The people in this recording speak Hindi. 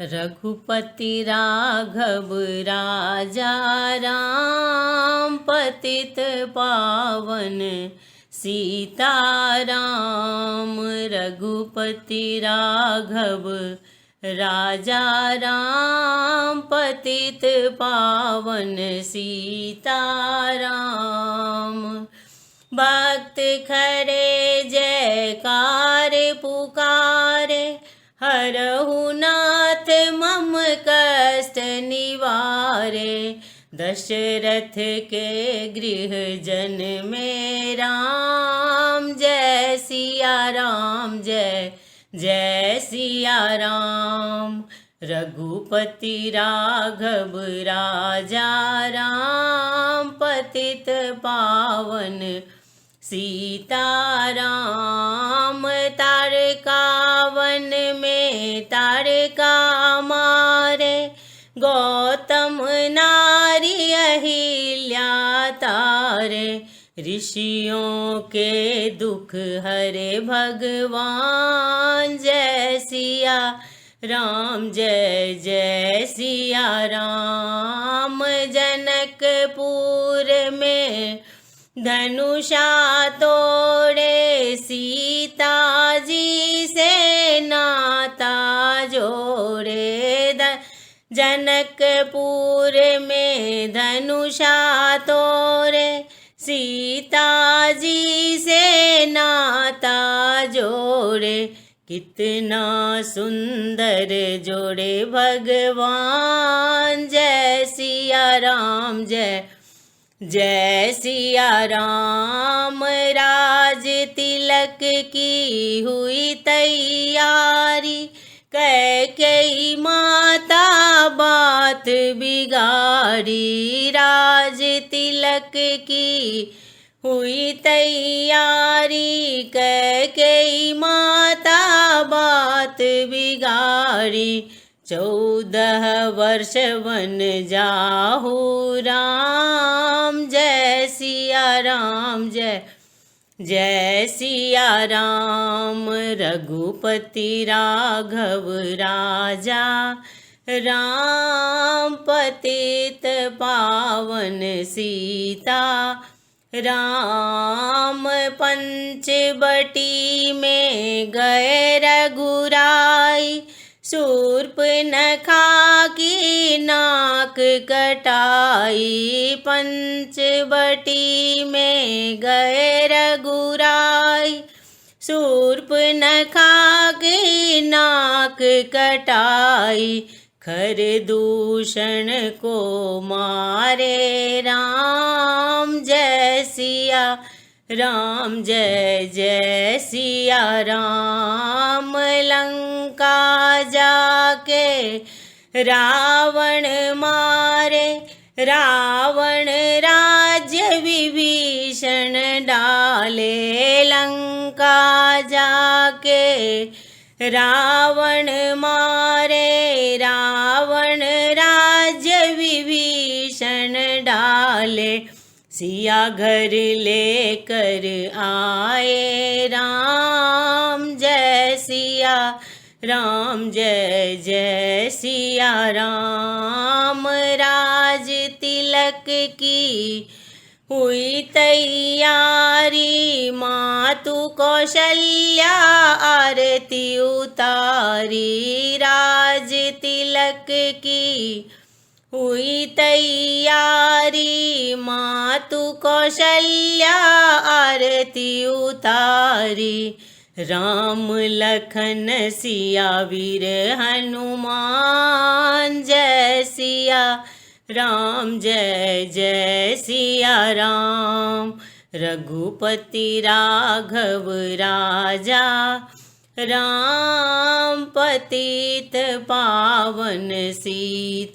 रघुपति राघव राजा राम, पतित पावन सीताराम। रघुपति राघव राजा राम, पतित पावन सीताराम। भक्त खरे जयकार पुकारे, हरहु नाथ मम कष्ट निवारे। दशरथ के गृह जन में राम, जय सिया राम जय जय सिया राम। रघुपति राघव राजा राम, पतित पावन सीताराम। तारकावन में तारका मारे, गौतम नारी अहिल्या तारे। ऋषियों के दुख हरे भगवान, जय सिया राम जय जय सिया राम। जनकपुर में धनुषा तोड़े, सीता जी से नाता जोड़े। जनकपुर में धनुषा तोड़े, सीता जी से नाता जोड़े। कितना सुंदर जोड़े भगवान, जय सिया राम जय जय सिया राम। राज तिलक की हुई तैयारी, कैकेयी माता बात बिगाड़ी। राज तिलक की हुई तैयारी, कैकेयी माता बात बिगाड़ी। 14 वर्ष वन जाहु राम, जय सिया राम जय जय सिया राम। रघुपति राघव राजा राम, पतित पावन सीता राम। पंचवटी में गए रघुराई, शूर्पनखा की नाक कटाई। पंचवटी में गए रघुराई, शूर्पनखा की नाक कटाई। खरदूषण को मारे राम, जय सिया राम जय जय सिया राम। लंका जाके रावण मारे, रावण राज्य विभीषण डाले। लंका जाके रावण मारे, रावण राज्य विभीषण डाले। सिया घर लेकर आए राम, जय सिया राम जय जय सिया राम। राज तिलक की हुई तैयारी, मातु कौशल्या आरती उतारी। राज तिलक की हुई तैयारी, मातु कौशल्या आरती उतारी। राम लखन सिया वीर हनुमान, जय सिया राम जय जय सिया राम। रघुपति राघव राजा राम, पतित पावन सीताराम।